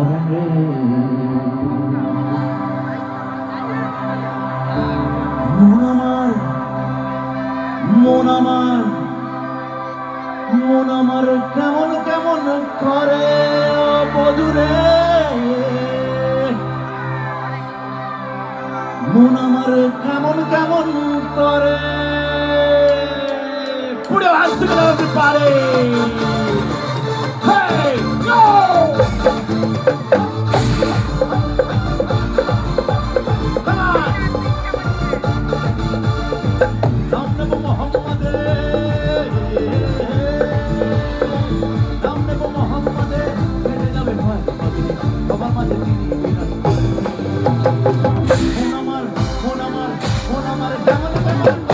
মরেন রে মন আমার মন আমার মন আমার কেমন কেমন করে বধুরে মন আমার কেমন কেমন করে পুরো আসতে গেলে পারে Hey, go! Come on! নাম নেব মোহাম্মদে নাম নেব মোহাম্মদে কেটে যাবে ভয় সবার মাঝে তিনি মন আমার মন আমার মন আমার কেমন কেমন